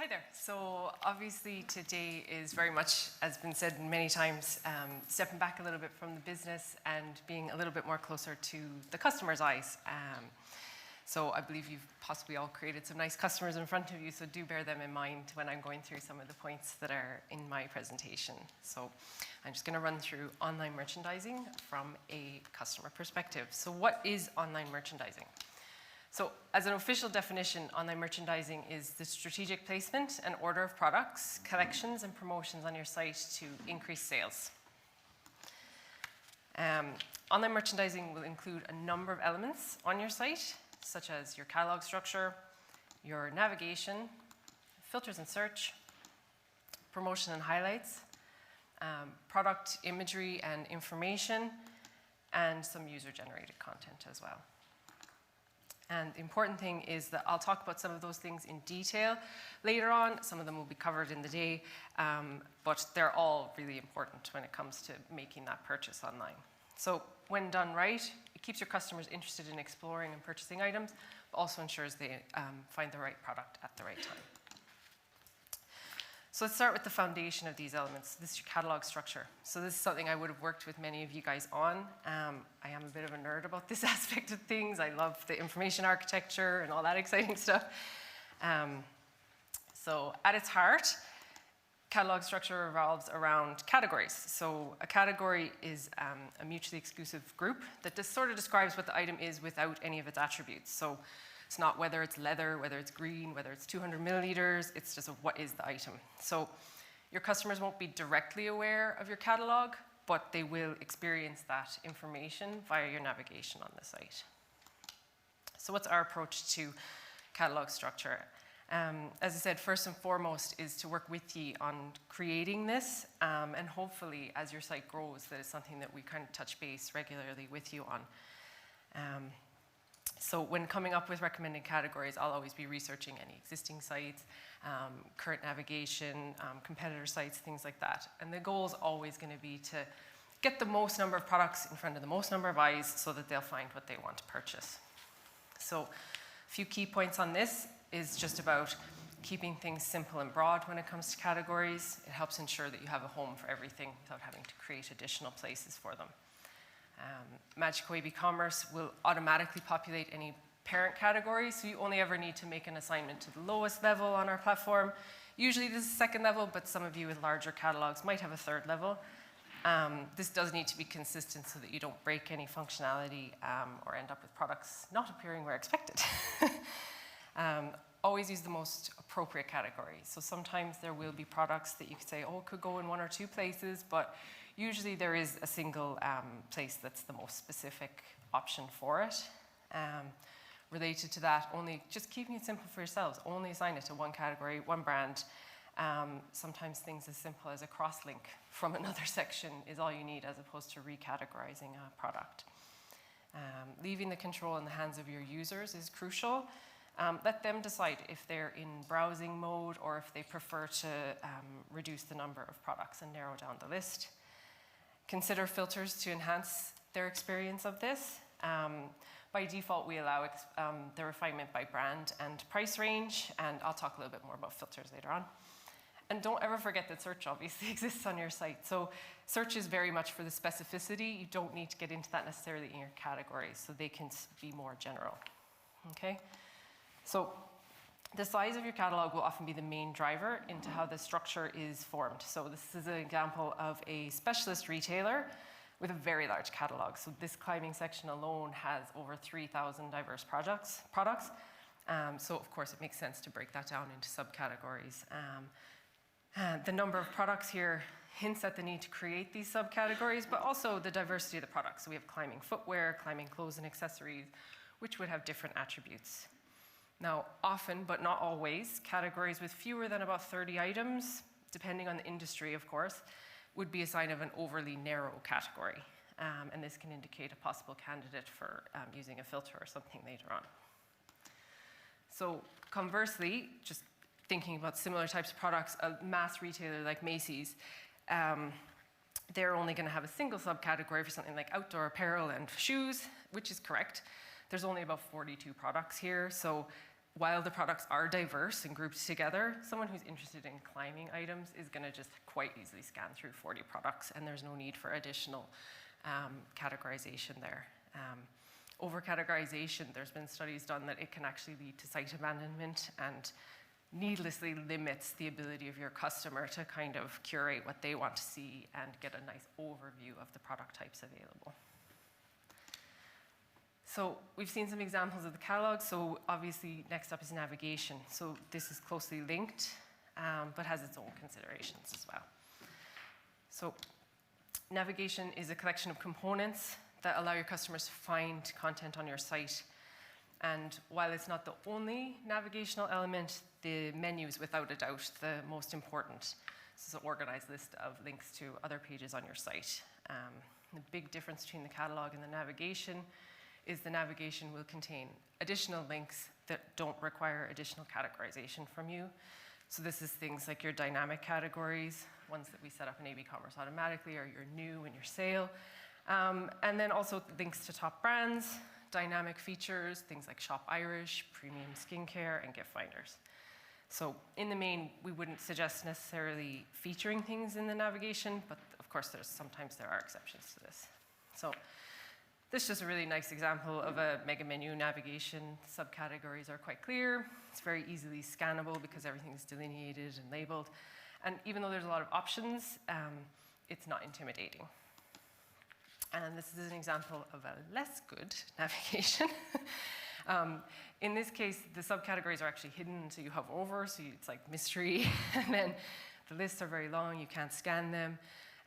Hi there. So obviously today is very much, as been said many times, stepping back a little bit from the business and being a little bit more closer to the customer's eyes. So I believe you've possibly all created some nice customers in front of you, so do bear them in mind when I'm going through some of the points that are in my presentation. So I'm just going to run through online merchandising from a customer perspective. So what is online merchandising? So as an official definition, online merchandising is the strategic placement and order of products, collections, and promotions on your site to increase sales. Online merchandising will include a number of elements on your site, such as your catalog structure, your navigation, filters and search, promotion and highlights, product imagery and information, and some user-generated content as well. And the important thing is that I'll talk about some of those things in detail later on. Some of them will be covered in the day, but they're all really important when it comes to making that purchase online. So when done right, it keeps your customers interested in exploring and purchasing items, but also ensures they find the right product at the right time. So let's start with the foundation of these elements. This is your catalog structure. So this is something I would have worked with many of you guys on. I am a bit of a nerd about this aspect of things. I love the information architecture and all that exciting stuff. So at its heart, catalog structure revolves around categories. So a category is a mutually exclusive group that just sort of describes what the item is without any of its attributes. So it's not whether it's leather, whether it's green, whether it's 200 milliliters, it's just what is the item. So your customers won't be directly aware of your catalog, but they will experience that information via your navigation on the site. So what's our approach to catalog structure? As I said, first and foremost is to work with you on creating this, and hopefully as your site grows, that is something that we kind of touch base regularly with you on. So when coming up with recommended categories, I'll always be researching any existing sites, current navigation, competitor sites, things like that. And the goal is always going to be to get the most number of products in front of the most number of eyes so that they'll find what they want to purchase. So a few key points on this is just about keeping things simple and broad when it comes to categories. It helps ensure that you have a home for everything without having to create additional places for them. Magico AB Commerce will automatically populate any parent categories, so you only ever need to make an assignment to the lowest level on our platform. Usually this is second level, but some of you with larger catalogs might have a third level. This does need to be consistent so that you don't break any functionality or end up with products not appearing where expected. Always use the most appropriate category. So sometimes there will be products that you could say, oh, it could go in one or two places, but usually there is a single place that's the most specific option for it. Related to that, only just keeping it simple for yourselves. Only assign it to one category, one brand. Sometimes things as simple as a cross-link from another section is all you need as opposed to recategorizing a product. Leaving the control in the hands of your users is crucial. Let them decide if they're in browsing mode or if they prefer to reduce the number of products and narrow down the list. Consider filters to enhance their experience of this. By default, we allow the refinement by brand and price range, and I'll talk a little bit more about filters later on. And don't ever forget that search obviously exists on your site. So search is very much for the specificity. You don't need to get into that necessarily in your categories, so they can be more general. Okay? So the size of your catalog will often be the main driver into how the structure is formed. So this is an example of a specialist retailer with a very large catalog. So this climbing section alone has over 3,000 diverse products. So of course it makes sense to break that down into subcategories. The number of products here hints at the need to create these subcategories, but also the diversity of the products. So we have climbing footwear, climbing clothes and accessories, which would have different attributes. Now, often, but not always, categories with fewer than about 30 items, depending on the industry, of course, would be a sign of an overly narrow category. And this can indicate a possible candidate for using a filter or something later on. So conversely, just thinking about similar types of products, a mass retailer like Macy's, they're only going to have a single subcategory for something like outdoor apparel and shoes, which is correct. There's only about 42 products here, so while the products are diverse and grouped together, someone who's interested in climbing items is going to just quite easily scan through 40 products, and there's no need for additional categorization there. Over-categorization, there's been studies done that it can actually lead to site abandonment and needlessly limits the ability of your customer to kind of curate what they want to see and get a nice overview of the product types available. So we've seen some examples of the catalog. So obviously, next up is navigation. So this is closely linked, but has its own considerations as well. So navigation is a collection of components that allow your customers to find content on your site. And while it's not the only navigational element, the menu is without a doubt the most important. This is an organized list of links to other pages on your site. The big difference between the catalog and the navigation is the navigation will contain additional links that don't require additional categorization from you. So this is things like your dynamic categories, ones that we set up in AB Commerce automatically, or your new and your sale. And then also links to top brands, dynamic features, things like Shop Irish, premium skincare, and gift finders. So in the main, we wouldn't suggest necessarily featuring things in the navigation, but of course sometimes there are exceptions to this. So this is just a really nice example of a mega menu navigation. Subcategories are quite clear. It's very easily scannable because everything's delineated and labeled. And even though there's a lot of options, it's not intimidating. And this is an example of a less good navigation. In this case, the subcategories are actually hidden, so you hover over, so it's like mystery. And then the lists are very long, you can't scan them.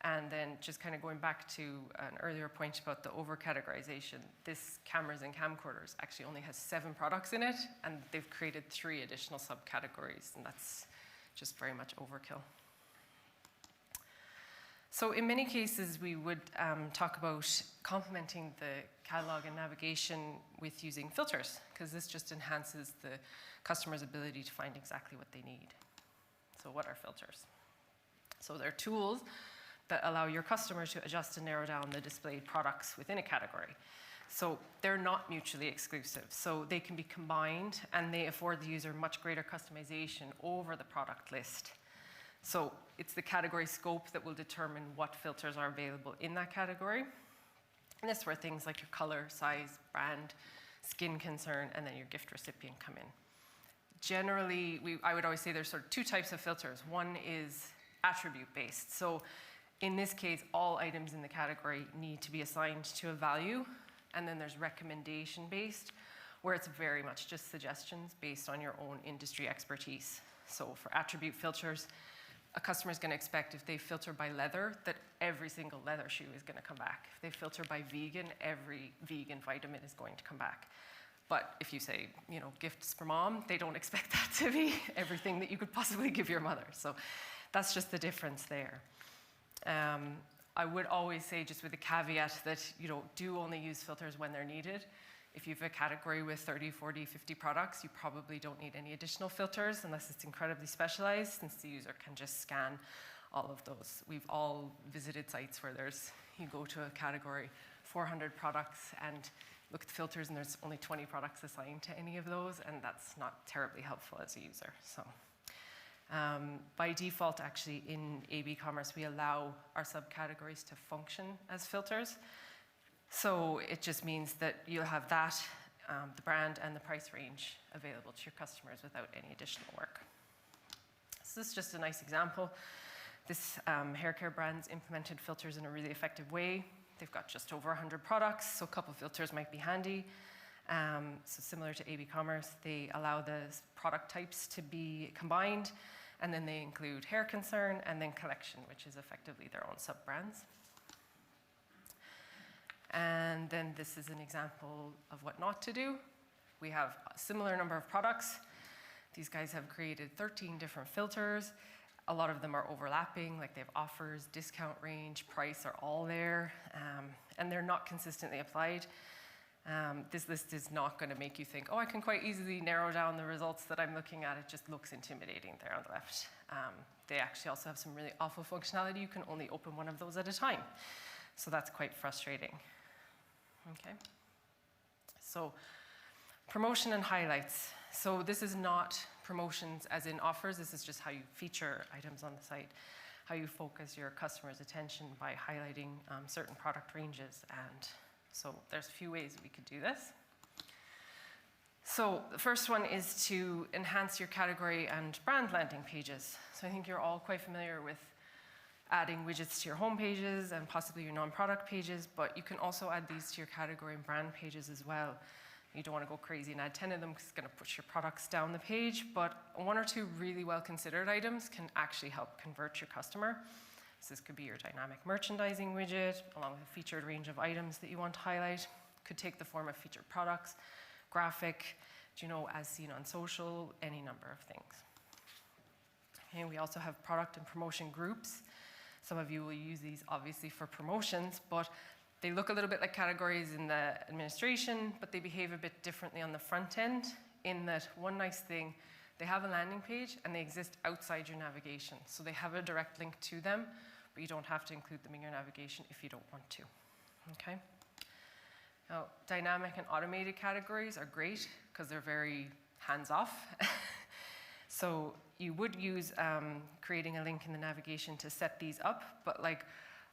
And then just kind of going back to an earlier point about the over-categorization, this cameras and camcorders actually only has 7 products in it, and they've created 3 additional subcategories, and that's just very much overkill. So in many cases, we would talk about complementing the catalog and navigation with using filters, because this just enhances the customer's ability to find exactly what they need. So what are filters? So they're tools that allow your customer to adjust and narrow down the displayed products within a category. So they're not mutually exclusive. So they can be combined, and they afford the user much greater customization over the product list. So it's the category scope that will determine what filters are available in that category. And this is where things like your color, size, brand, skin concern, and then your gift recipient come in. Generally, I would always say there's sort of 2 types of filters. One is attribute-based. So in this case, all items in the category need to be assigned to a value. And then there's recommendation-based, where it's very much just suggestions based on your own industry expertise. So for attribute filters, a customer is going to expect if they filter by leather, that every single leather shoe is going to come back. If they filter by vegan, every vegan vitamin is going to come back. But if you say, gifts for mom, they don't expect that to be everything that you could possibly give your mother. So that's just the difference there. I would always say, just with a caveat, that do only use filters when they're needed. If you have a category with 30, 40, 50 products, you probably don't need any additional filters unless it's incredibly specialized, since the user can just scan all of those. We've all visited sites where you go to a category, 400 products, and look at the filters, and there's only 20 products assigned to any of those, and that's not terribly helpful as a user. So by default, actually, in AB Commerce, we allow our subcategories to function as filters. So it just means that you'll have that, the brand and the price range available to your customers without any additional work. So this is just a nice example. This hair care brand's implemented filters in a really effective way. They've got just over 100 products, so a couple filters might be handy. So similar to AB Commerce, they allow the product types to be combined, and then they include hair concern and then collection, which is effectively their own sub-brands. And then this is an example of what not to do. We have a similar number of products. These guys have created 13 different filters. A lot of them are overlapping, like they have offers, discount range, price are all there, and they're not consistently applied. This list is not going to make you think, I can quite easily narrow down the results that I'm looking at. It just looks intimidating there on the left. They actually also have some really awful functionality. You can only open one of those at a time. So that's quite frustrating. Okay. So promotion and highlights. So this is not promotions as in offers, this is just how you feature items on the site, how you focus your customers' attention by highlighting certain product ranges. And so there's a few ways we could do this. So the first one is to enhance your category and brand landing pages. So I think you're all quite familiar with adding widgets to your home pages and possibly your non-product pages, but you can also add these to your category and brand pages as well. You don't want to go crazy and add 10 of them because it's going to push your products down the page, but 1 or 2 really well-considered items can actually help convert your customer. So this could be your dynamic merchandising widget, along with a featured range of items that you want to highlight. Could take the form of featured products, graphic, as seen on social, any number of things. And we also have product and promotion groups. Some of you will use these obviously for promotions, but they look a little bit like categories in the administration, but they behave a bit differently on the front end in that one nice thing, they have a landing page and they exist outside your navigation. So they have a direct link to them, but you don't have to include them in your navigation if you don't want to, okay? Now, dynamic and automated categories are great because they're very hands-off. So you would use creating a link in the navigation to set these up, but like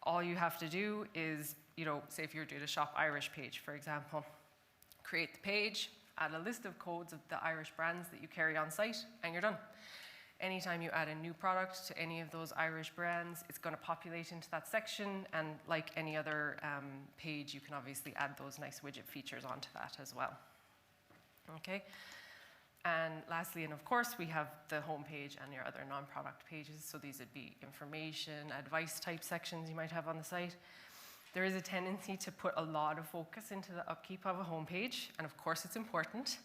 all you have to do is, say if you're doing a Shop Irish page, for example, create the page, add a list of codes of the Irish brands that you carry on site, and you're done. Anytime you add a new product to any of those Irish brands, it's going to populate into that section, and like any other page, you can obviously add those nice widget features onto that as well. Okay. And lastly, and of course, we have the home page and your other non-product pages. So these would be information, advice type sections you might have on the site. There is a tendency to put a lot of focus into the upkeep of a home page, and of course it's important,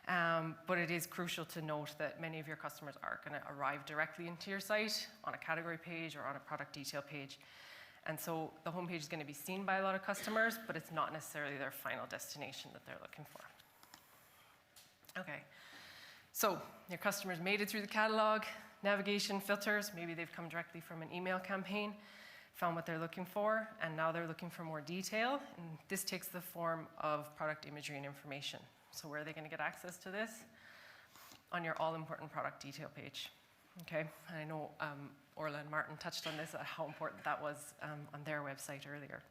but it is crucial to note that many of your customers are going to arrive directly into your site on a category page or on a product detail page. And so the home page is going to be seen by a lot of customers, but it's not necessarily their final destination that they're looking for. Okay. So your customers made it through the catalog, navigation, filters, maybe they've come directly from an email campaign, found what they're looking for, and now they're looking for more detail. And this takes the form of product imagery and information. So where are they going to get access to this? On your all-important product detail page. Okay, and I know Orla and Martin touched on this, how important that was on their website earlier.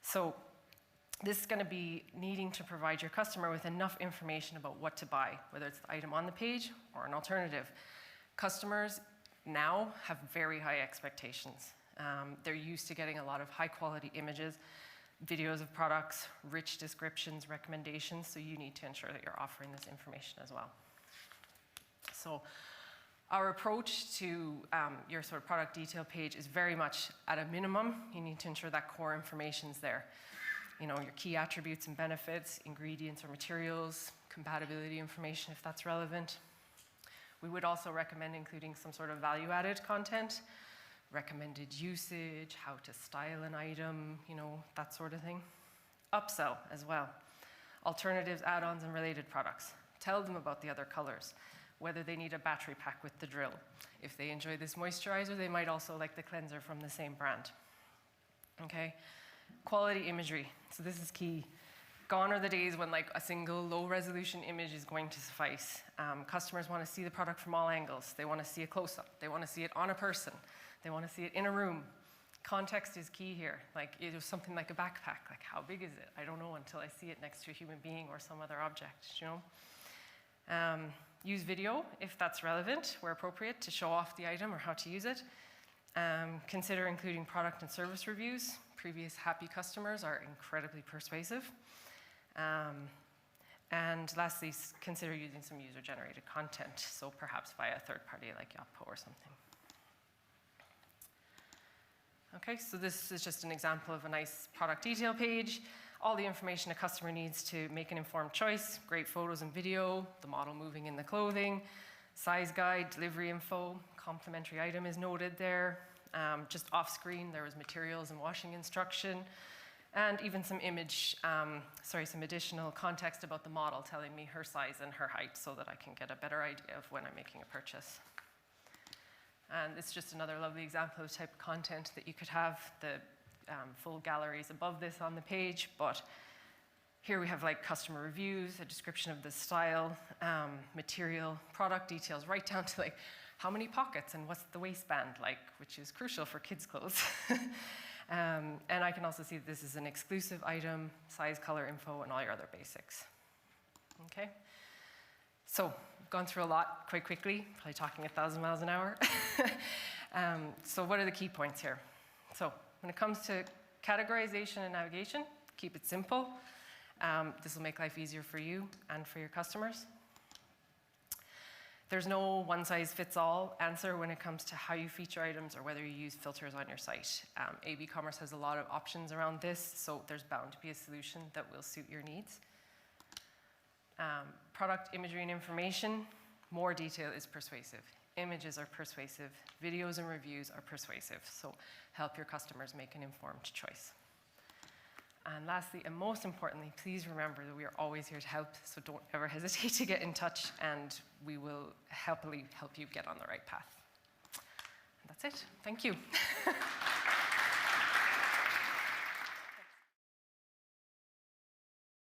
So this is going to be needing to provide your customer with enough information about what to buy, whether it's the item on the page or an alternative. Customers now have very high expectations. They're used to getting a lot of high quality images, videos of products, rich descriptions, recommendations, so you need to ensure that you're offering this information as well. So our approach to your sort of product detail page is very much at a minimum. You need to ensure that core information's there. Your key attributes and benefits, ingredients or materials, compatibility information if that's relevant. We would also recommend including some sort of value-added content, recommended usage, how to style an item, that sort of thing. Upsell as well. Alternatives, add-ons, and related products. Tell them about the other colors, whether they need a battery pack with the drill. If they enjoy this moisturizer, they might also like the cleanser from the same brand. Okay? Quality imagery. So this is key. Gone are the days when like a single low-resolution image is going to suffice. Customers want to see the product from all angles. They want to see a close-up. They want to see it on a person. They want to see it in a room. Context is key here. Like something like a backpack. Like how big is it? I don't know until I see it next to a human being or some other object. Use video if that's relevant, where appropriate, to show off the item or how to use it. Consider including product and service reviews. Previous happy customers are incredibly persuasive. And lastly, consider using some user-generated content, so perhaps via a third party like Yotpo or something. Okay, so this is just an example of a nice product detail page. All the information a customer needs to make an informed choice, great photos and video, the model moving in the clothing, size guide, delivery info, complimentary item is noted there. Just off screen, there was materials and washing instruction, and even some some additional context about the model telling me her size and her height so that I can get a better idea of when I'm making a purchase. And it's just another lovely example of the type of content that you could have. The full gallery is above this on the page, but Here we have like customer reviews, a description of the style, material, product details, right down to like how many pockets and what's the waistband like, which is crucial for kids' clothes. And I can also see that this is an exclusive item, size, color info, and all your other basics. Okay? So, I've gone through a lot quite quickly, probably talking 1,000 miles an hour. So what are the key points here? So, when it comes to categorization and navigation, keep it simple. This will make life easier for you and for your customers. There's no one-size-fits-all answer when it comes to how you feature items or whether you use filters on your site. AB Commerce has a lot of options around this, so there's bound to be a solution that will suit your needs. Product imagery and information, more detail is persuasive. Images are persuasive. Videos and reviews are persuasive. So help your customers make an informed choice. And lastly, and most importantly, please remember that we are always here to help, so don't ever hesitate to get in touch, and we will happily help you get on the right path. And that's it. Thank you.